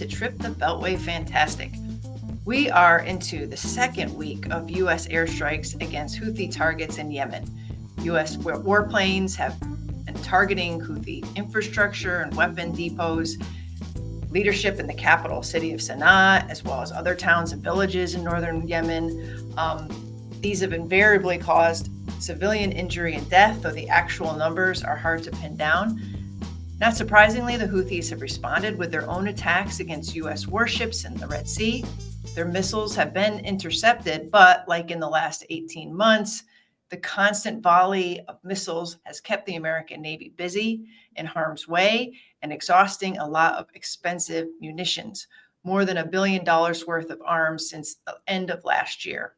Trip the Beltway Fantastic. We are into the second week of U.S. airstrikes against Houthi targets in Yemen. U.S. warplanes have been targeting Houthi infrastructure and weapon depots, leadership in the capital city of Sana'a, as well as other towns and villages in northern Yemen. These have invariably caused civilian injury and death, though the actual numbers are hard to pin down. Not surprisingly, the Houthis have responded with their own attacks against U.S. warships in the Red Sea. Their missiles have been intercepted, but like in the last 18 months, the constant volley of missiles has kept the American Navy busy, in harm's way, and exhausting a lot of expensive munitions, more than $1 billion worth of arms since the end of last year.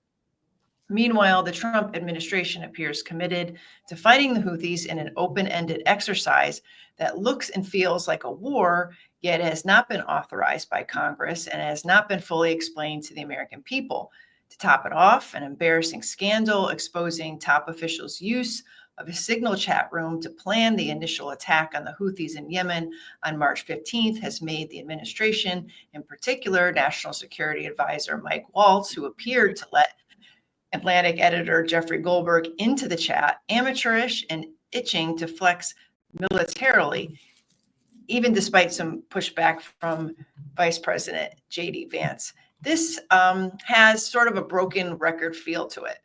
Meanwhile, the Trump administration appears committed to fighting the Houthis in an open-ended exercise that looks and feels like a war, yet has not been authorized by Congress and has not been fully explained to the American people. To top it off, an embarrassing scandal exposing top officials' use of a signal chat room to plan the initial attack on the Houthis in Yemen on March 15th has made the administration, in particular National Security Advisor Mike Waltz, who appeared to let Atlantic editor Jeffrey Goldberg into the chat, amateurish and itching to flex militarily, even despite some pushback from Vice President J.D. Vance. This has sort of a broken record feel to it.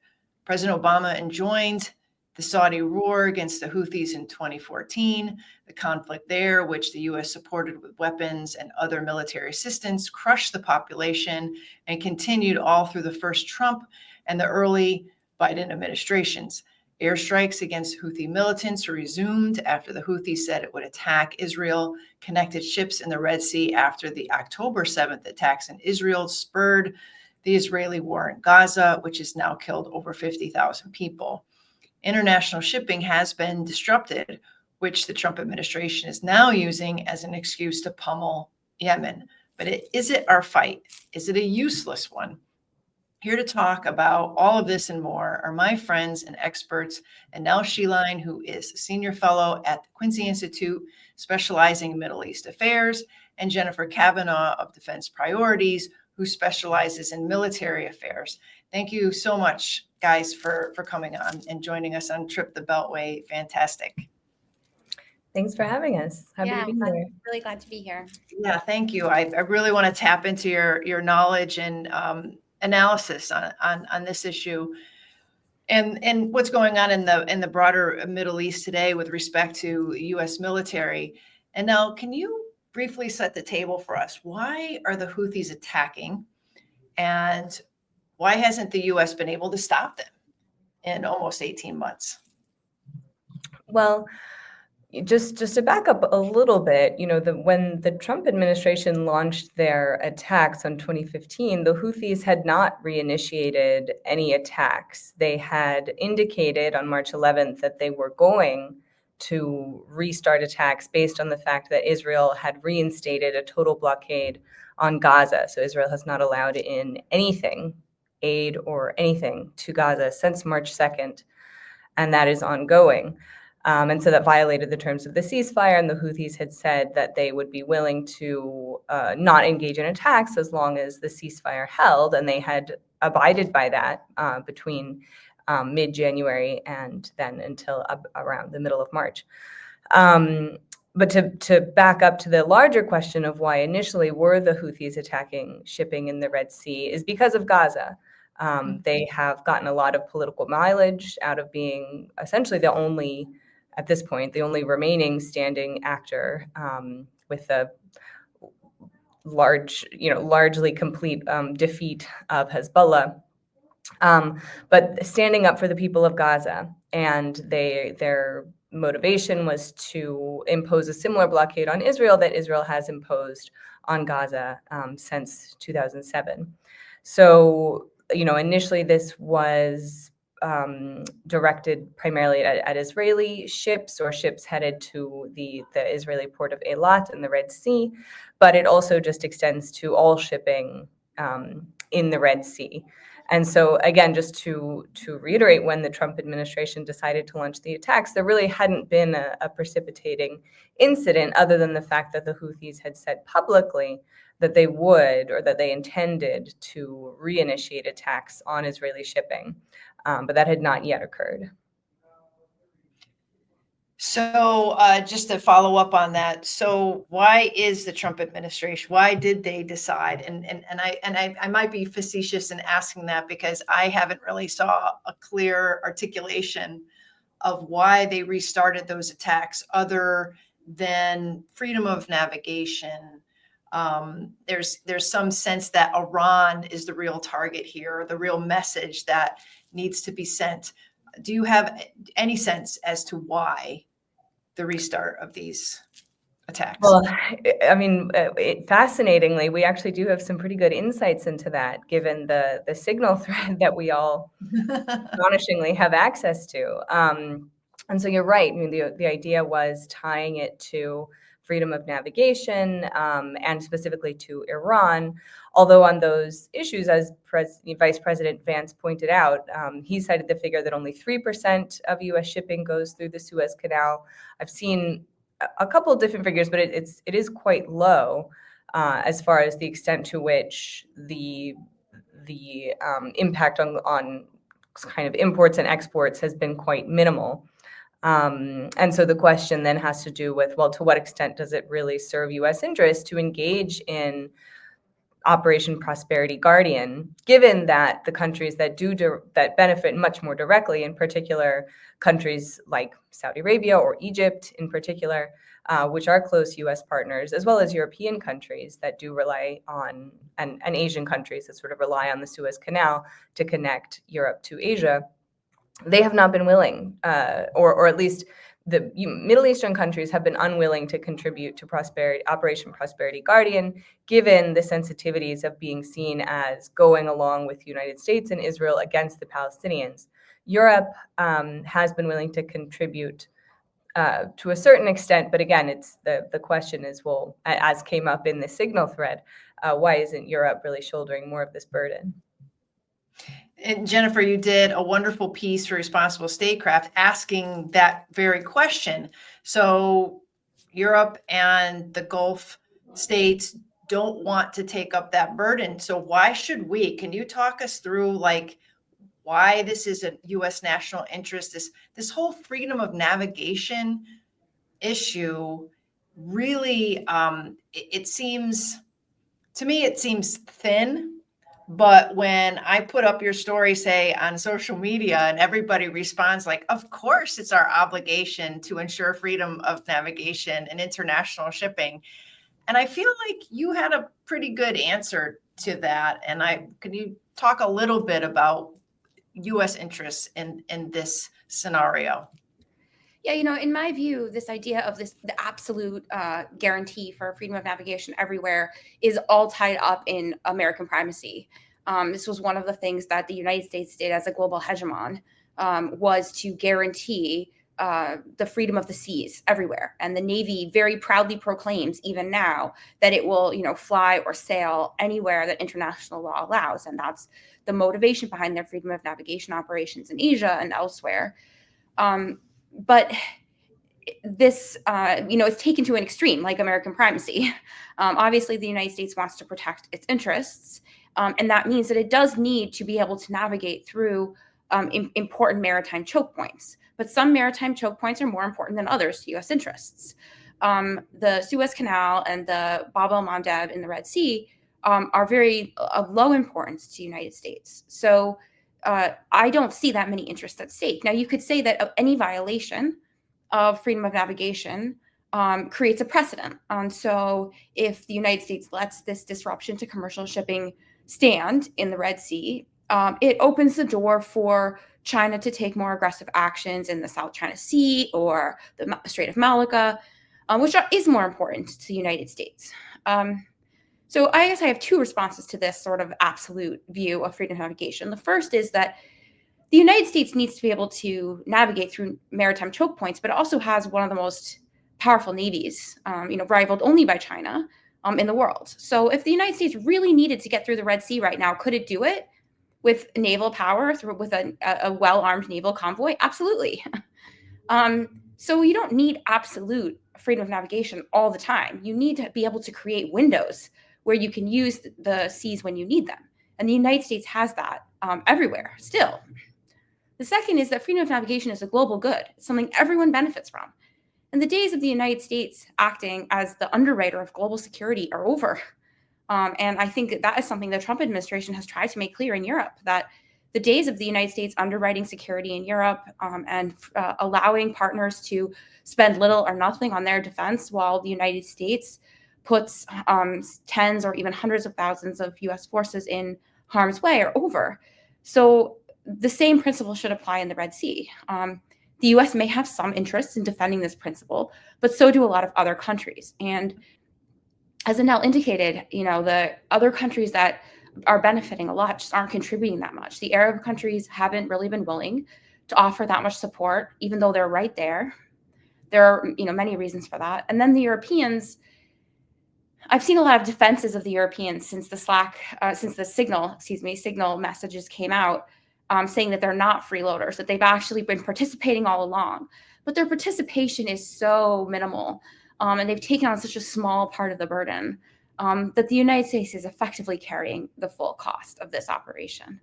President Obama enjoined the Saudi war against the Houthis in 2014. The conflict there, which the U.S. supported with weapons and other military assistance, crushed the population and continued all through the first Trump and the early Biden administrations. Airstrikes against Houthi militants resumed after the Houthis said it would attack Israel-connected ships in the Red Sea after the October 7th attacks in Israel spurred the Israeli war in Gaza, which has now killed over 50,000 people. International shipping has been disrupted, which the Trump administration is now using as an excuse to pummel Yemen. But is it our fight? Is it a useless one? Here to talk about all of this and more are my friends and experts, Anel Sheline, who is Senior Fellow at the Quincy Institute, specializing in Middle East affairs, and Jennifer Kavanaugh of Defense Priorities, who specializes in military affairs. Thank you so much, guys, for coming on and joining us on Trip the Beltway. Fantastic. Thans for having us. Happy to be here. Really glad to be here. Yeah, thank you. I really want to tap into your knowledge and analysis on this issue and what's going on in the broader Middle East today with respect to U.S. military. And now, can you briefly set the table for us? Why are the Houthis attacking, and why hasn't the U.S. been able to stop them in almost 18 months? Well, just to back up a little bit, when the Trump administration launched their attacks on 2015, the Houthis had not reinitiated any attacks. They had indicated on March 11th that they were going to restart attacks based on the fact that Israel had reinstated a total blockade on Gaza. So Israel has not allowed in anything, aid or anything, to Gaza since March 2nd, and that is ongoing. And so that violated the terms of the ceasefire, and the Houthis had said that they would be willing to not engage in attacks as long as the ceasefire held, and they had abided by that between mid-January and then until around the middle of March. But to back up to the larger question of why initially were the Houthis attacking shipping in the Red Sea is because of Gaza. They have gotten a lot of political mileage out of being essentially at this point, the only remaining standing actor with a largely complete defeat of Hezbollah. But standing up for the people of Gaza, and their motivation was to impose a similar blockade on Israel that Israel has imposed on Gaza since 2007. So, initially this was directed primarily at Israeli ships or ships headed to the Israeli port of Eilat in the Red Sea, but it also just extends to all shipping in the Red Sea. And so again, just to reiterate, when the Trump administration decided to launch the attacks, there really hadn't been a precipitating incident other than the fact that the Houthis had said publicly that they would, or that they intended to reinitiate attacks on Israeli shipping. But that had not yet occurred. So just to follow up on that, so why is the Trump administration, why did they decide? And I might be facetious in asking that because I haven't really saw a clear articulation of why they restarted those attacks other than freedom of navigation. There's some sense that Iran is the real target here, the real message that needs to be sent. Do you have any sense as to why the restart of these attacks? Well, I mean, fascinatingly, we actually do have some pretty good insights into that, given the signal thread that we all astonishingly have access to. And so you're right. I mean, the idea was tying it to freedom of navigation, and specifically to Iran. Although on those issues, as Vice President Vance pointed out, he cited the figure that only 3% of U.S. shipping goes through the Suez Canal. I've seen a couple of different figures, but it is quite low as far as the extent to which the impact on kind of imports and exports has been quite minimal. And so the question then has to do with, well, to what extent does it really serve U.S. interests to engage in Operation Prosperity Guardian, given that the countries that that benefit much more directly, in particular countries like Saudi Arabia or Egypt in particular, which are close U.S. partners, as well as European countries that do rely on, and Asian countries that sort of rely on the Suez Canal to connect Europe to Asia, they have not been willing, or at least the Middle Eastern countries have been unwilling to contribute to Operation Prosperity Guardian, given the sensitivities of being seen as going along with the United States and Israel against the Palestinians. Europe has been willing to contribute to a certain extent, but again, it's the question is, well, as came up in the signal thread, why isn't Europe really shouldering more of this burden? And Jennifer, you did a wonderful piece for Responsible Statecraft asking that very question. So Europe and the Gulf states don't want to take up that burden. So why should we? Can you talk us through like why this is a U.S. national interest? This whole freedom of navigation issue really, it seems, to me, it seems thin. But when I put up your story, say on social media, and everybody responds like, of course, it's our obligation to ensure freedom of navigation and international shipping. And I feel like you had a pretty good answer to that. And can you talk a little bit about U.S. interests in this scenario? Yeah, in my view, this idea of the absolute guarantee for freedom of navigation everywhere is all tied up in American primacy. This was one of the things that the United States did as a global hegemon, was to guarantee the freedom of the seas everywhere. And the Navy very proudly proclaims, even now, that it will, fly or sail anywhere that international law allows. And that's the motivation behind their freedom of navigation operations in Asia and elsewhere. But this, is taken to an extreme, like American primacy. Obviously, the United States wants to protect its interests, and that means that it does need to be able to navigate through important maritime choke points. But some maritime choke points are more important than others to U.S. interests. The Suez Canal and the Bab el-Mandeb in the Red Sea are very of low importance to the United States. So I don't see that many interests at stake. Now, you could say that any violation of freedom of navigation creates a precedent. So if the United States lets this disruption to commercial shipping stand in the Red Sea, it opens the door for China to take more aggressive actions in the South China Sea or the Strait of Malacca, which is more important to the United States. So I guess I have two responses to this sort of absolute view of freedom of navigation. The first is that the United States needs to be able to navigate through maritime choke points, but it also has one of the most powerful navies, rivaled only by China in the world. So if the United States really needed to get through the Red Sea right now, could it do it? with naval power with a well-armed naval convoy? Absolutely. So you don't need absolute freedom of navigation all the time. You need to be able to create windows where you can use the seas when you need them. And the United States has that everywhere still. The second is that freedom of navigation is a global good. It's something everyone benefits from. And the days of the United States acting as the underwriter of global security are over. And I think that is something the Trump administration has tried to make clear in Europe, that the days of the United States underwriting security in Europe and allowing partners to spend little or nothing on their defense while the United States puts tens or even hundreds of thousands of U.S. forces in harm's way are over. So the same principle should apply in the Red Sea. The U.S. may have some interest in defending this principle, but so do a lot of other countries. And as Anel indicated, the other countries that are benefiting a lot just aren't contributing that much. The Arab countries haven't really been willing to offer that much support, even though they're right there. There are, many reasons for that. And then the Europeans, I've seen a lot of defenses of the Europeans since the signal messages came out, saying that they're not freeloaders, that they've actually been participating all along. But their participation is so minimal, and they've taken on such a small part of the burden that the United States is effectively carrying the full cost of this operation.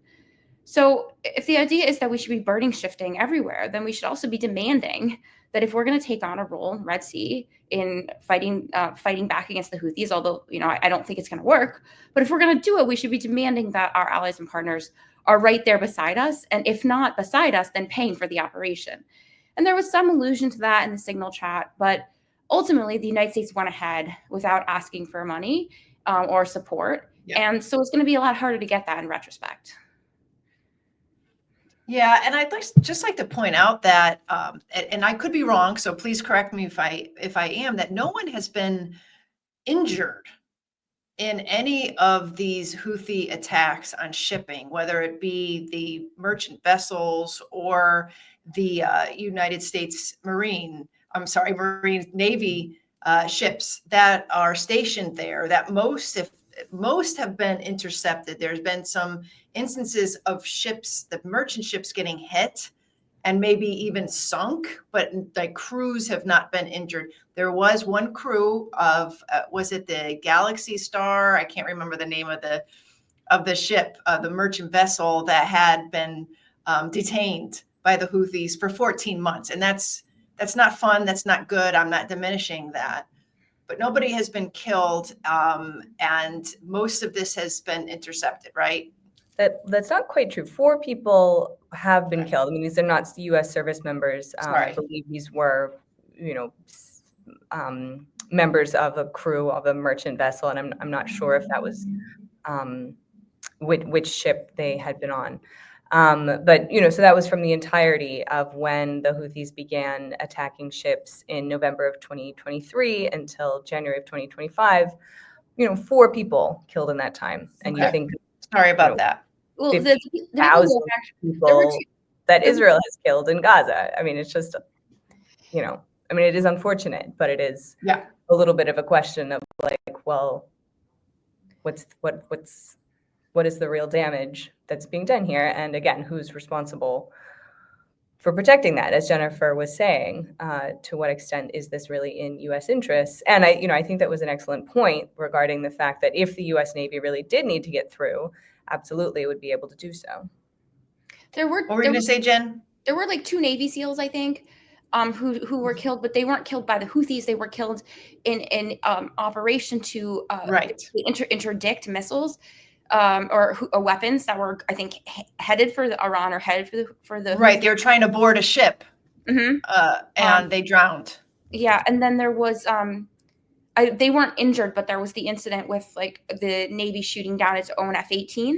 So if the idea is that we should be burden shifting everywhere, then we should also be demanding that if we're going to take on a role in Red Sea in fighting back against the Houthis, although I don't think it's going to work, but if we're going to do it, we should be demanding that our allies and partners are right there beside us, and if not beside us, then paying for the operation. And there was some allusion to that in the signal chat, but ultimately the United States went ahead without asking for money or support. Yeah. And so it's going to be a lot harder to get that in retrospect. Yeah, and I'd just like to point out that, and I could be wrong, so please correct me if I am, that no one has been injured in any of these Houthi attacks on shipping, whether it be the merchant vessels or the United States Marine Navy ships that are stationed there, that most have been intercepted. There's been some instances of ships, the merchant ships, getting hit and maybe even sunk, but like crews have not been injured. There was one crew of, was it the Galaxy Star? I can't remember the name of the ship, the merchant vessel that had been detained by the Houthis for 14 months. And that's not fun. That's not good. I'm not diminishing that. But nobody has been killed, and most of this has been intercepted, right? That's not quite true. 4 people have been killed. I mean, these are not U.S. service members. I believe these were, members of a crew of a merchant vessel, and I'm not sure if that was which ship they had been on. But, so that was from the entirety of when the Houthis began attacking ships in November of 2023 until January of 2025, 4 people killed in that time. And you think, sorry about that. Well, 50,000 people that Israel has killed in Gaza. I mean, it's just, it is unfortunate, but it is a little bit of a question of like, well, what is the real damage that's being done here? And again, who's responsible for protecting that? As Jennifer was saying, to what extent is this really in U.S. interests? And I think that was an excellent point regarding the fact that if the U.S. Navy really did need to get through, absolutely would be able to do so. What were you going to say, Jen? There were like 2 Navy SEALs, I think, who were killed, but they weren't killed by the Houthis. They were killed in operation to interdict missiles. Or weapons that were, I think, headed for Iran or headed for the right. They were trying to board a ship, and they drowned. Yeah, and then there was they weren't injured, but there was the incident with like the Navy shooting down its own F-18,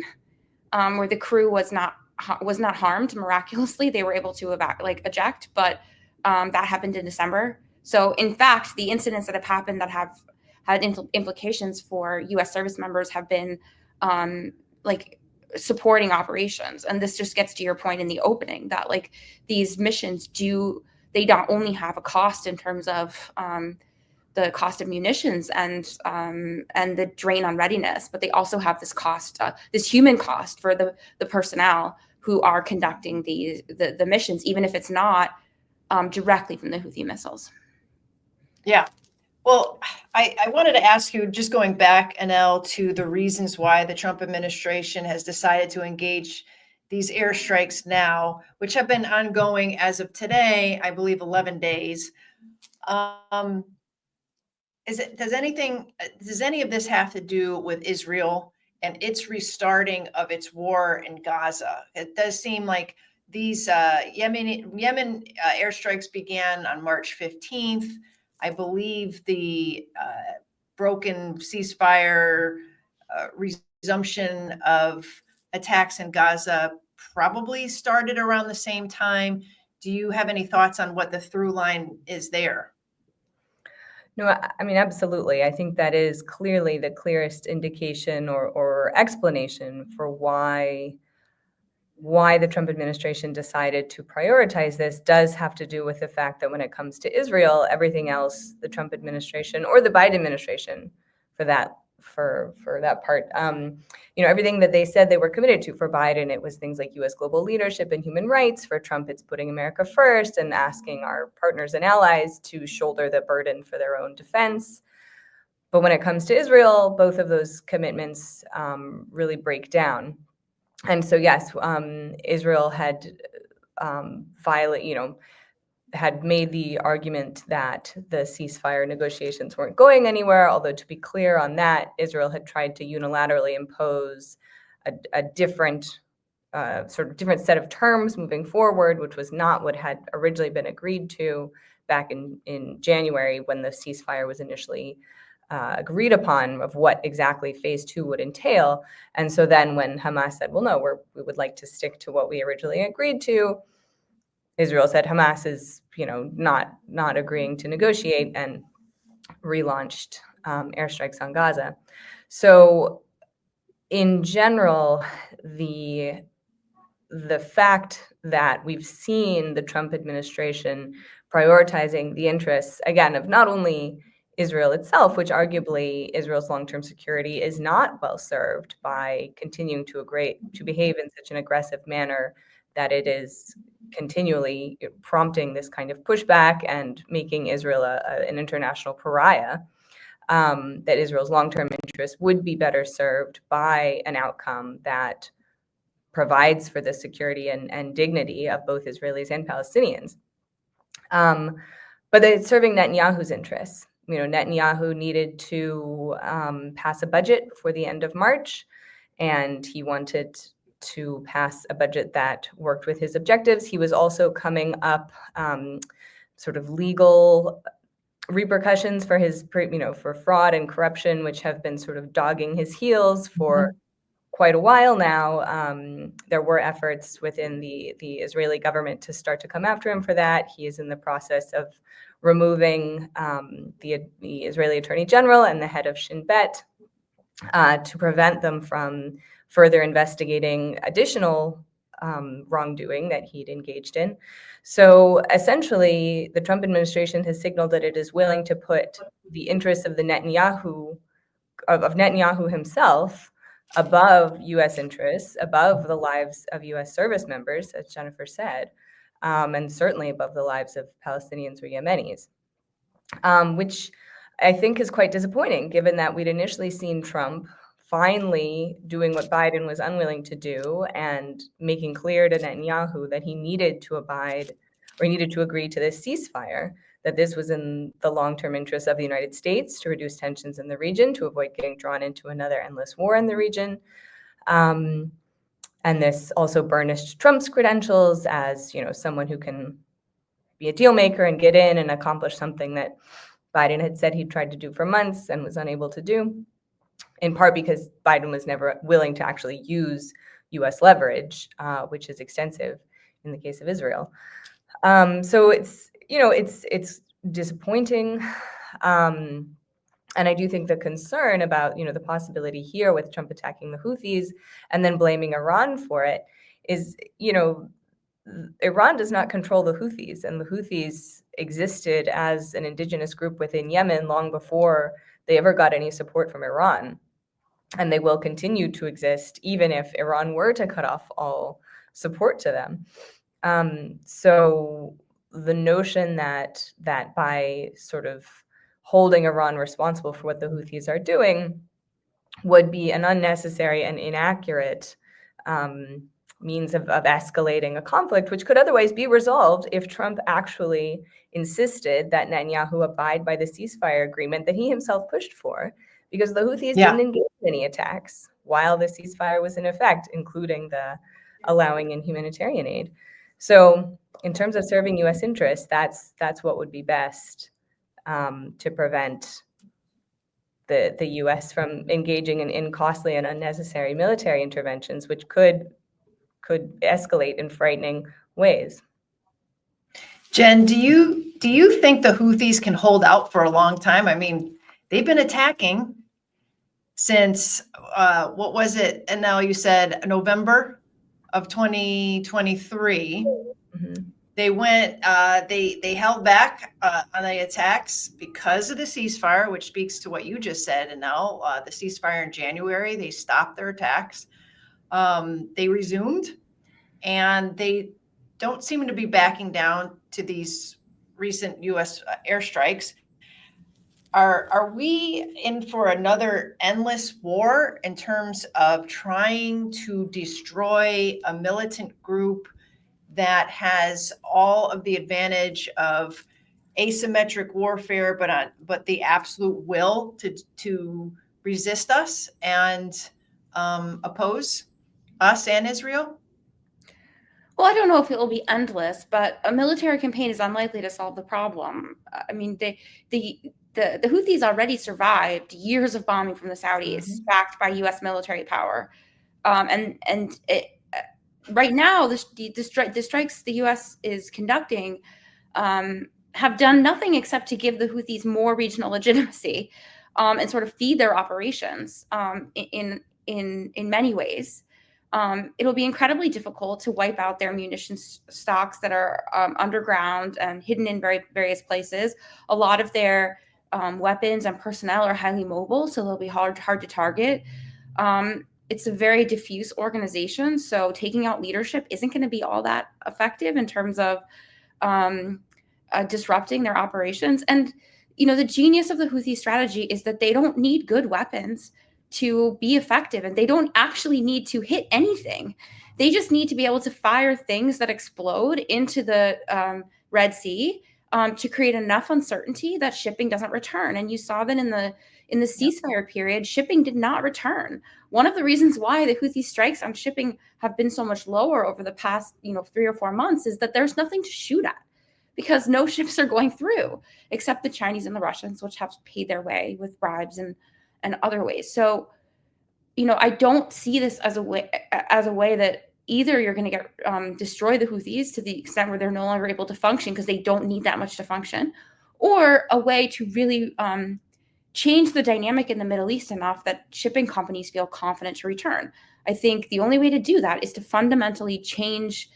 where the crew was not harmed miraculously. They were able to eject, but that happened in December. So in fact, the incidents that have happened that have had implications for U.S. service members have been supporting operations. And this just gets to your point in the opening that these missions they not only have a cost in terms of cost of munitions and the drain on readiness, but they also have this cost, this human cost for the personnel who are conducting the missions, even if it's not directly from the Houthi missiles. Yeah. Well, I wanted to ask you, just going back, Anel, to the reasons why the Trump administration has decided to engage these airstrikes now, which have been ongoing as of today, I believe 11 days. Does any of this have to do with Israel and its restarting of its war in Gaza? It does seem like these Yemen airstrikes began on March 15th. I believe the broken ceasefire, resumption of attacks in Gaza probably started around the same time. Do you have any thoughts on what the through line is there? No, I mean, absolutely. I think that is clearly the clearest indication or explanation for why the Trump administration decided to prioritize this does have to do with the fact that when it comes to Israel, everything else, the Trump administration or the Biden administration, for that part, everything that they said they were committed to. For Biden, it was things like U.S. global leadership and human rights. For Trump, it's putting America first and asking our partners and allies to shoulder the burden for their own defense. But when it comes to Israel, both of those commitments really break down. And so, yes, Israel had had made the argument that the ceasefire negotiations weren't going anywhere. Although, to be clear on that, Israel had tried to unilaterally impose a different different set of terms moving forward, which was not what had originally been agreed to back in January when the ceasefire was initially agreed upon, of what exactly phase 2 would entail. And so then when Hamas said, well, no, we would like to stick to what we originally agreed to, Israel said Hamas is, not agreeing to negotiate, and relaunched airstrikes on Gaza. So in general, the fact that we've seen the Trump administration prioritizing the interests, again, of not only Israel itself, which arguably Israel's long-term security is not well served by continuing to behave in such an aggressive manner that it is continually prompting this kind of pushback and making Israel an international pariah, that Israel's long-term interests would be better served by an outcome that provides for the security and dignity of both Israelis and Palestinians. But it's serving Netanyahu's interests. Netanyahu needed to pass a budget before the end of March, and he wanted to pass a budget that worked with his objectives. He was also coming up sort of legal repercussions for his, for fraud and corruption, which have been sort of dogging his heels for quite a while now. There were efforts within the Israeli government to start to come after him for that. He is in the process of removing the Israeli Attorney General and the head of Shin Bet to prevent them from further investigating additional wrongdoing that he'd engaged in. So essentially, the Trump administration has signaled that it is willing to put the interests of Netanyahu himself above U.S. interests, above the lives of U.S. service members, as Jennifer said, and certainly above the lives of Palestinians or Yemenis, which I think is quite disappointing, given that we'd initially seen Trump finally doing what Biden was unwilling to do and making clear to Netanyahu that he needed to abide or needed to agree to this ceasefire, that this was in the long-term interest of the United States to reduce tensions in the region, to avoid getting drawn into another endless war in the region. And this also burnished Trump's credentials as, someone who can be a deal maker and get in and accomplish something that Biden had said he'd tried to do for months and was unable to do, in part because Biden was never willing to actually use U.S. leverage, which is extensive in the case of Israel. So it's disappointing. And I do think the concern about, the possibility here with Trump attacking the Houthis and then blaming Iran for it is, Iran does not control the Houthis, and the Houthis existed as an indigenous group within Yemen long before they ever got any support from Iran. And they will continue to exist even if Iran were to cut off all support to them. So the notion that by sort of holding Iran responsible for what the Houthis are doing would be an unnecessary and inaccurate means of escalating a conflict, which could otherwise be resolved if Trump actually insisted that Netanyahu abide by the ceasefire agreement that he himself pushed for, because the Houthis didn't engage in any attacks while the ceasefire was in effect, including the allowing in humanitarian aid. So in terms of serving U.S. interests, that's what would be best to prevent the U.S. from engaging in costly and unnecessary military interventions, which could escalate in frightening ways. Jen, do you think the Houthis can hold out for a long time? I mean, they've been attacking since what was it? And now you said November of 2023. Mm-hmm. They went. They held back on the attacks because of the ceasefire, which speaks to what you just said. And now the ceasefire in January, they stopped their attacks. They resumed, and they don't seem to be backing down to these recent U.S. airstrikes. Are we in for another endless war in terms of trying to destroy a militant group that has all of the advantage of asymmetric warfare, but the absolute will to resist us and oppose us and Israel? Well, I don't know if it will be endless, but a military campaign is unlikely to solve the problem. I mean, the Houthis already survived years of bombing from the Saudis, backed by U.S. military power, right now the strikes the U.S. is conducting have done nothing except to give the Houthis more regional legitimacy and sort of feed their operations in many ways. It'll be incredibly difficult to wipe out their munitions stocks that are underground and hidden in various places. A lot of their weapons and personnel are highly mobile, so they'll be hard to target. It's a very diffuse organization, so taking out leadership isn't going to be all that effective in terms of disrupting their operations. And, the genius of the Houthi strategy is that they don't need good weapons to be effective, and they don't actually need to hit anything. They just need to be able to fire things that explode into the Red Sea to create enough uncertainty that shipping doesn't return. And you saw that in the ceasefire period, shipping did not return. One of the reasons why the Houthi strikes on shipping have been so much lower over the past 3 or 4 months is that there's nothing to shoot at, because no ships are going through except the Chinese and the Russians, which have paid their way with bribes and other ways. So, I don't see this as a way that either you're going to get destroy the Houthis to the extent where they're no longer able to function because they don't need that much to function, or a way to really change the dynamic in the Middle East enough that shipping companies feel confident to return. I think the only way to do that is to fundamentally change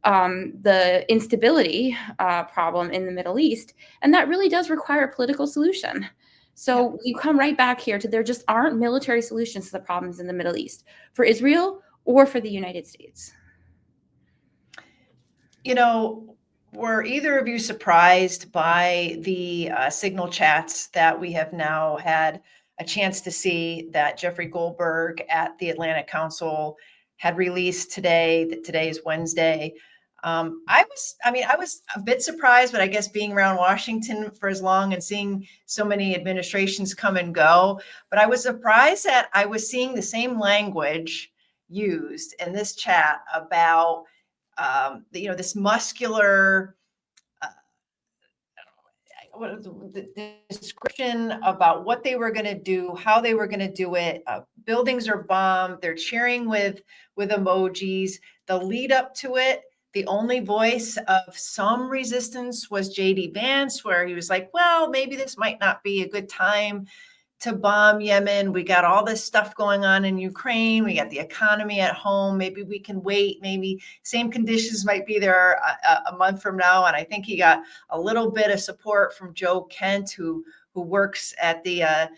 the instability problem in the Middle East, and that really does require a political solution. So you come right back here to there just aren't military solutions to the problems in the Middle East for Israel or for the United States. Were either of you surprised by the signal chats that we have now had a chance to see that Jeffrey Goldberg at the Atlantic Council had released today, that today is Wednesday? I was a bit surprised, but I guess being around Washington for as long and seeing so many administrations come and go, but I was surprised that I was seeing the same language used in this chat about, this muscular, the description about what they were going to do, how they were going to do it. Buildings are bombed. They're cheering with emojis. The lead up to it, the only voice of some resistance was J.D. Vance, where he was like, well, maybe this might not be a good time to bomb Yemen. We got all this stuff going on in Ukraine. We got the economy at home. Maybe we can wait. Maybe same conditions might be there a month from now. And I think he got a little bit of support from Joe Kent, who works at the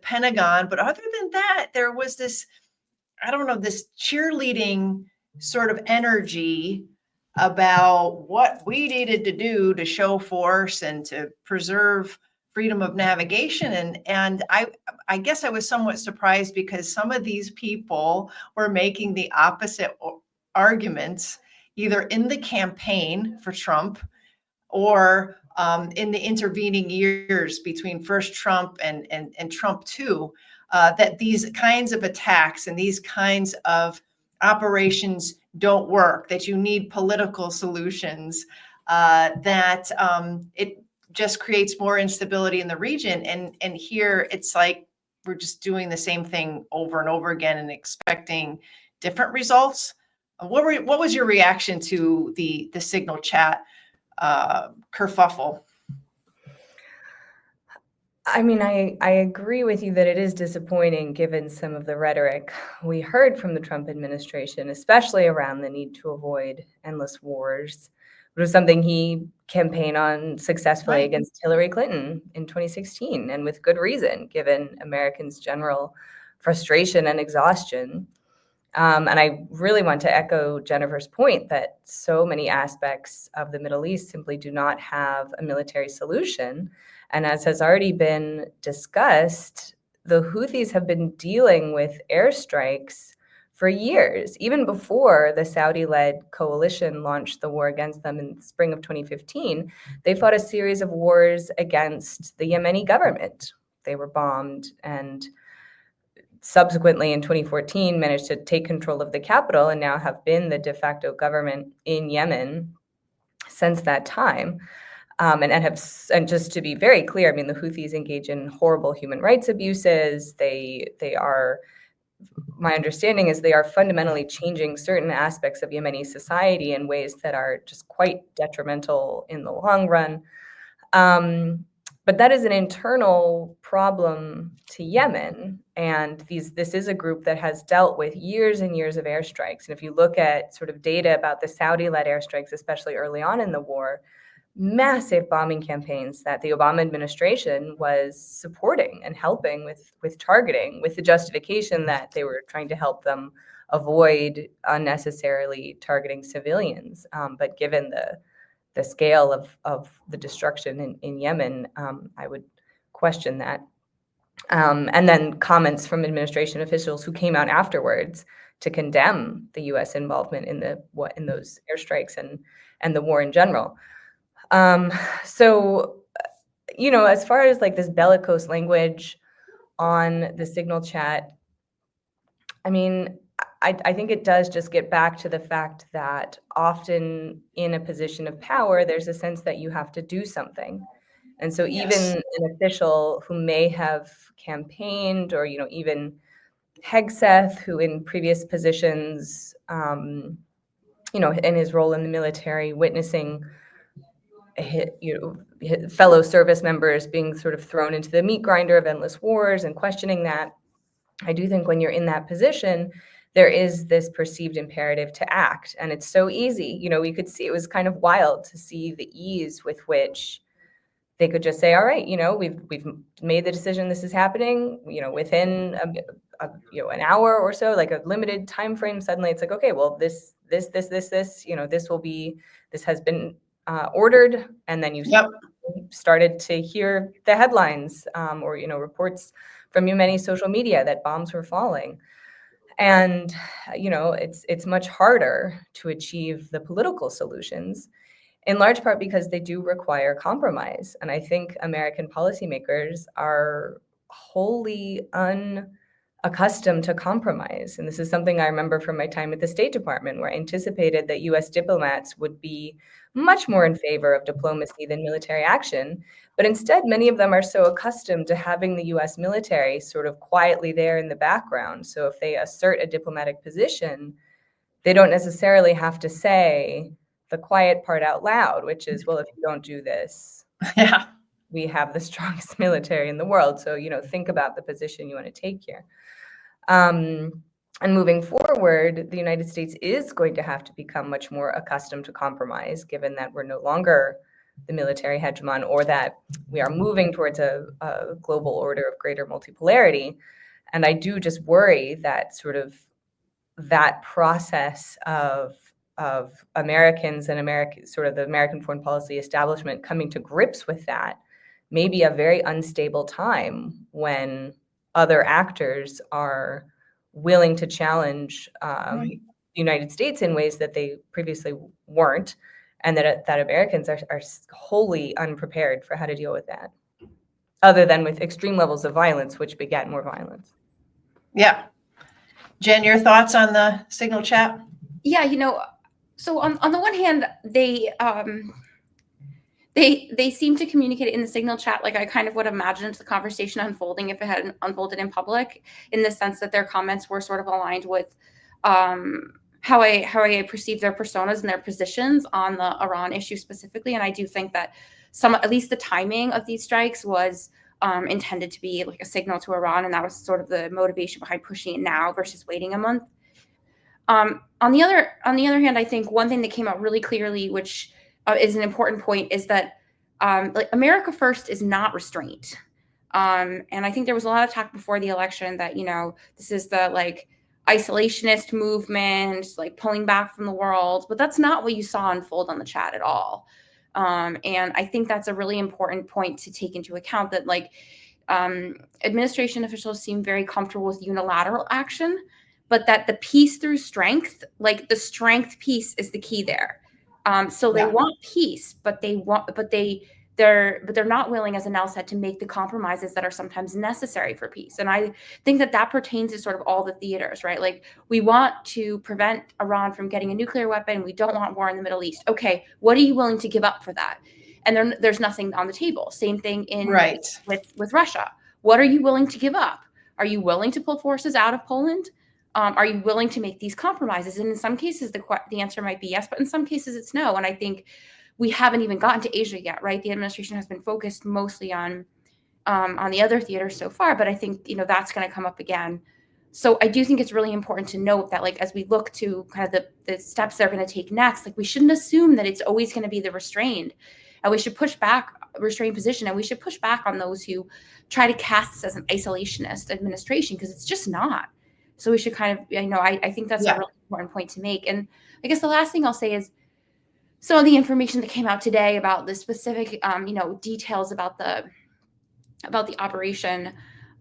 Pentagon. But other than that, there was this, I don't know, this cheerleading sort of energy about what we needed to do to show force and to preserve freedom of navigation. And I guess I was somewhat surprised because some of these people were making the opposite arguments, either in the campaign for Trump or in the intervening years between first Trump and Trump 2, that these kinds of attacks and these kinds of operations don't work, that you need political solutions, that it just creates more instability in the region. And here it's like we're just doing the same thing over and over again and expecting different results. What was your reaction to the Signal chat kerfuffle? I mean, I agree with you that it is disappointing given some of the rhetoric we heard from the Trump administration, especially around the need to avoid endless wars, which was something he campaigned on successfully against Hillary Clinton in 2016, and with good reason, given Americans' general frustration and exhaustion. And I really want to echo Jennifer's point that so many aspects of the Middle East simply do not have a military solution. And as has already been discussed, the Houthis have been dealing with airstrikes for years, even before the Saudi-led coalition launched the war against them in the spring of 2015. They fought a series of wars against the Yemeni government. They were bombed and subsequently in 2014 managed to take control of the capital and now have been the de facto government in Yemen since that time. And just to be very clear, I mean, the Houthis engage in horrible human rights abuses. They are, my understanding is they are fundamentally changing certain aspects of Yemeni society in ways that are just quite detrimental in the long run. But that is an internal problem to Yemen. And this is a group that has dealt with years and years of airstrikes. And if you look at sort of data about the Saudi-led airstrikes, especially early on in the war, massive bombing campaigns that the Obama administration was supporting and helping with targeting, with the justification that they were trying to help them avoid unnecessarily targeting civilians. But given the scale of the destruction in Yemen, I would question that. And then comments from administration officials who came out afterwards to condemn the U.S. involvement in those airstrikes and the war in general. So, as far as like this bellicose language on the Signal chat, I mean, I think it does just get back to the fact that often in a position of power, there's a sense that you have to do something. And so even an official who may have campaigned or, even Hegseth, who in previous positions, in his role in the military, witnessing fellow service members being sort of thrown into the meat grinder of endless wars and questioning that. I do think when you're in that position, there is this perceived imperative to act. And it's so easy. We could see it was kind of wild to see the ease with which they could just say, all right, we've made the decision this is happening, within an hour or so, like a limited time frame. Suddenly it's like, okay, well, this has been ordered. And then you started to hear the headlines or reports from many social media that bombs were falling. And, it's much harder to achieve the political solutions, in large part because they do require compromise. And I think American policymakers are wholly unaccustomed to compromise. And this is something I remember from my time at the State Department, where I anticipated that U.S. diplomats would be much more in favor of diplomacy than military action. But instead, many of them are so accustomed to having the U.S. military sort of quietly there in the background. So if they assert a diplomatic position, they don't necessarily have to say the quiet part out loud, which is, well, if you don't do this, we have the strongest military in the world. So, think about the position you want to take here. And moving forward, the United States is going to have to become much more accustomed to compromise, given that we're no longer the military hegemon, or that we are moving towards a global order of greater multipolarity. And I do just worry that sort of that process of Americans and the American foreign policy establishment coming to grips with that may be a very unstable time when other actors are willing to challenge the United States in ways that they previously weren't, and that Americans are wholly unprepared for how to deal with that, other than with extreme levels of violence, which beget more violence. Yeah. Jen, your thoughts on the Signal chat? Yeah, so on the one hand, they seem to communicate in the Signal chat like I kind of would imagine the conversation unfolding if it had unfolded in public, in the sense that their comments were sort of aligned with how I perceive their personas and their positions on the Iran issue specifically. And I do think that at least the timing of these strikes was intended to be like a signal to Iran, and that was sort of the motivation behind pushing it now versus waiting a month. On the other hand, I think one thing that came out really clearly, which is an important point, is that like America First is not restraint. And I think there was a lot of talk before the election that, this is the like isolationist movement, like pulling back from the world, but that's not what you saw unfold on the chat at all. And I think that's a really important point to take into account, that like administration officials seem very comfortable with unilateral action, but that the peace through strength, like the strength piece is the key there. So they want peace, but they're not willing, as Anel said, to make the compromises that are sometimes necessary for peace. And I think that pertains to sort of all the theaters, right? Like, we want to prevent Iran from getting a nuclear weapon. We don't want war in the Middle East. Okay, what are you willing to give up for that? And there's nothing on the table. Same thing with Russia. What are you willing to give up? Are you willing to pull forces out of Poland? Are you willing to make these compromises? And in some cases, the answer might be yes, but in some cases it's no. And I think we haven't even gotten to Asia yet, right? The administration has been focused mostly on the other theaters so far, but I think that's going to come up again. So I do think it's really important to note that, like, as we look to kind of the steps they're going to take next, like, we shouldn't assume that it's always going to be the restrained, and we should push back restrained position, and we should push back on those who try to cast this as an isolationist administration, because it's just not. So we should kind of, I think that's a really important point to make. And I guess the last thing I'll say is some of the information that came out today about the specific, details about the operation.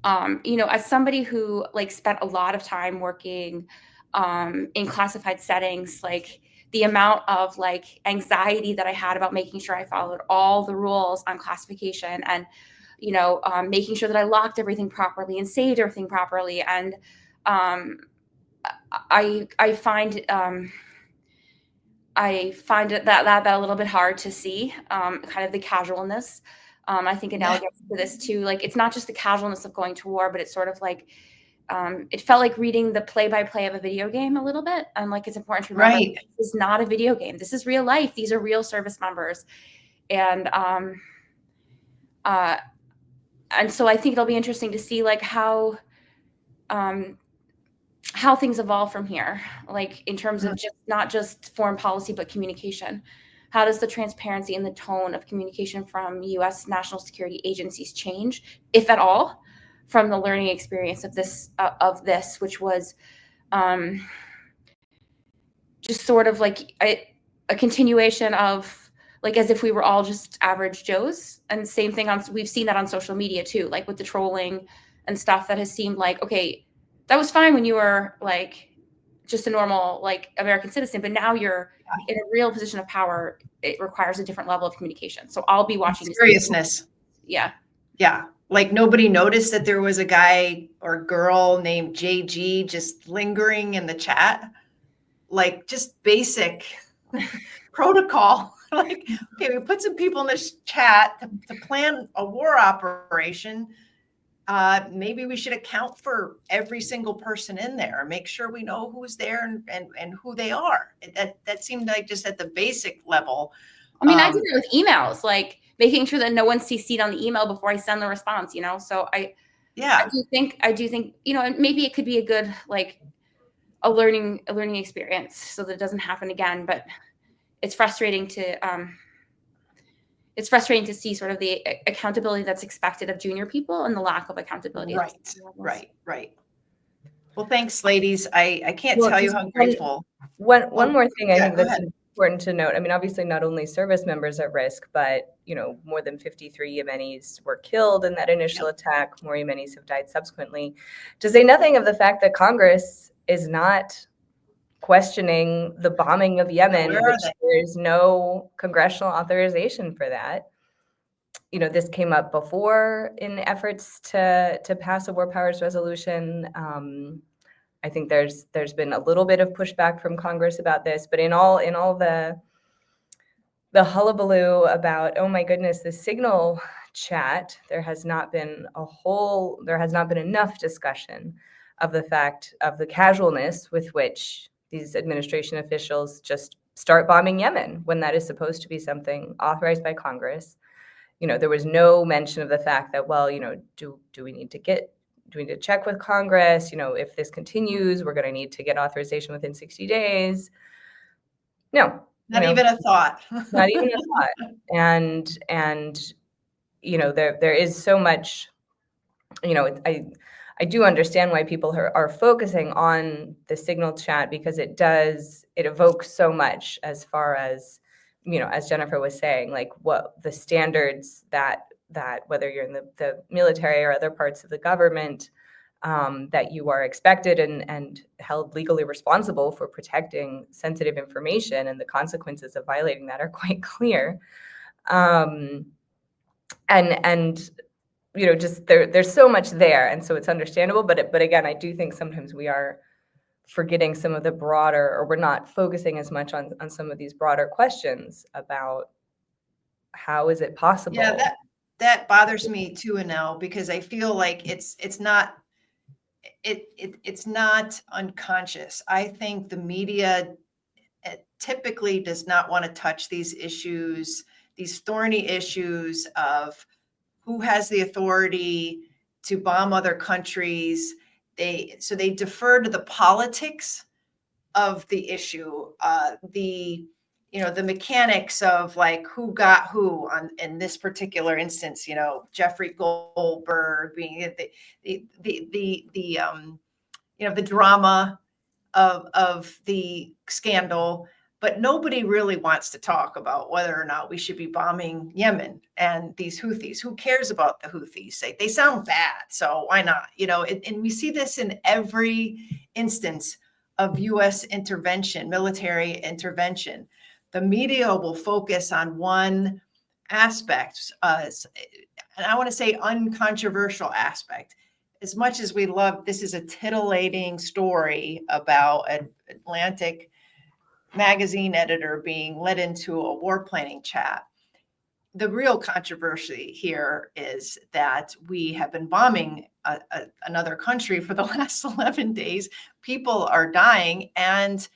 As somebody who like spent a lot of time working in classified settings, like the amount of like anxiety that I had about making sure I followed all the rules on classification, and making sure that I locked everything properly and saved everything properly, and I find that a little bit hard to see, kind of the casualness. I think analogous to this too, like, it's not just the casualness of going to war, but it's sort of like, it felt like reading the play-by-play of a video game a little bit. And like, it's important to remember, this is not a video game. This is real life. These are real service members. And so I think it'll be interesting to see like how things evolve from here, like in terms of not just foreign policy, but communication. How does the transparency and the tone of communication from U.S. national security agencies change, if at all, from the learning experience of this, which was just sort of like a continuation of, like, as if we were all just average Joes. And same thing we've seen that on social media too, like with the trolling and stuff that has seemed like, okay, that was fine when you were like just a normal like American citizen, but now you're in a real position of power. It requires a different level of communication. So I'll be watching seriousness. Yeah. Like, nobody noticed that there was a guy or girl named J.G. just lingering in the chat. Like, just basic protocol. Like, okay, we put some people in this chat to plan a war operation. Maybe we should account for every single person in there, make sure we know who's there and who they are. That seemed like just at the basic level. I mean, I did it with emails. Like, making sure that no one's CC'd on the email before I send the response, So I do think, and maybe it could be a good, like, a learning experience so that it doesn't happen again. But it's frustrating to see sort of the accountability that's expected of junior people and the lack of accountability. Right. Well, thanks, ladies. I can't tell you how grateful. One more thing I think that's important to note. I mean, obviously, not only service members at risk, but more than 53 Yemenis were killed in that initial attack. More Yemenis have died subsequently. To say nothing of the fact that Congress is not questioning the bombing of Yemen, which there's no congressional authorization for that. This came up before in efforts to pass a war powers resolution. I think there's been a little bit of pushback from Congress about this, but in all the hullabaloo about, oh my goodness, the signal chat, there has not been enough discussion of the fact of the casualness with which these administration officials just start bombing Yemen when that is supposed to be something authorized by Congress. There was no mention of the fact that, well, do we need to check with Congress? If this continues, we're going to need to get authorization within 60 days. No. Not even a thought. Not even a thought. And there is so much, I do understand why people are focusing on the signal chat, because it evokes so much as far as, as Jennifer was saying, like what the standards that whether you're in the military or other parts of the government, that you are expected and held legally responsible for protecting sensitive information, and the consequences of violating that are quite clear. Just there's so much there, and so it's understandable. But again, I do think sometimes we are forgetting some of the broader, or we're not focusing as much on some of these broader questions about how is it possible. Yeah, that bothers me too, Anel, because I feel like it's not unconscious. I think the media typically does not want to touch these issues, these thorny issues of who has the authority to bomb other countries. They defer to the politics of the issue, the mechanics of like who got who in this particular instance. Jeffrey Goldberg being the drama of the scandal. But nobody really wants to talk about whether or not we should be bombing Yemen and these Houthis. Who cares about the Houthis? They sound bad, so why not? And we see this in every instance of U.S. intervention, military intervention. The media will focus on one aspect, and I want to say uncontroversial aspect. As much as we love, this is a titillating story about an Atlantic magazine editor being led into a war planning chat. The real controversy here is that we have been bombing another country for the last 11 days. People are dying, and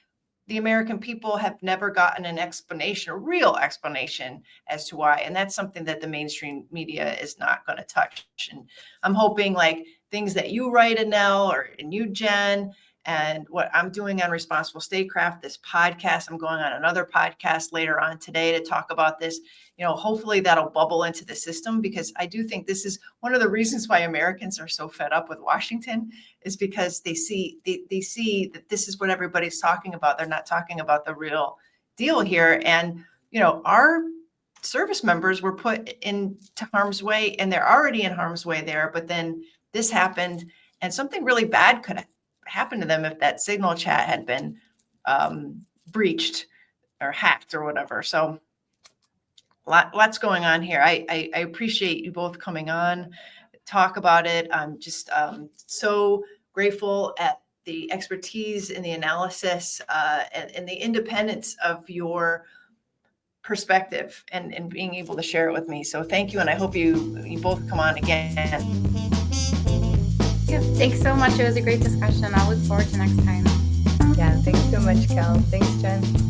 the American people have never gotten an explanation, a real explanation as to why. And that's something that the mainstream media is not going to touch. And I'm hoping, like things that you write, Anel, and you, Jen, and what I'm doing on Responsible Statecraft, this podcast, I'm going on another podcast later on today to talk about this. Hopefully that'll bubble into the system, because I do think this is one of the reasons why Americans are so fed up with Washington, is because they see that this is what everybody's talking about. They're not talking about the real deal here. And, our service members were put into harm's way, and they're already in harm's way there. But then this happened, and something really bad could happen to them if that signal chat had been breached or hacked or whatever. So lots going on here. I appreciate you both coming on, talk about it. I'm just so grateful at the expertise in the analysis and the independence of your perspective and being able to share it with me. So thank you. And I hope you both come on again. Yeah, thanks so much. It was a great discussion. I'll look forward to next time. Yeah, thanks so much, Kel. Thanks, Jen.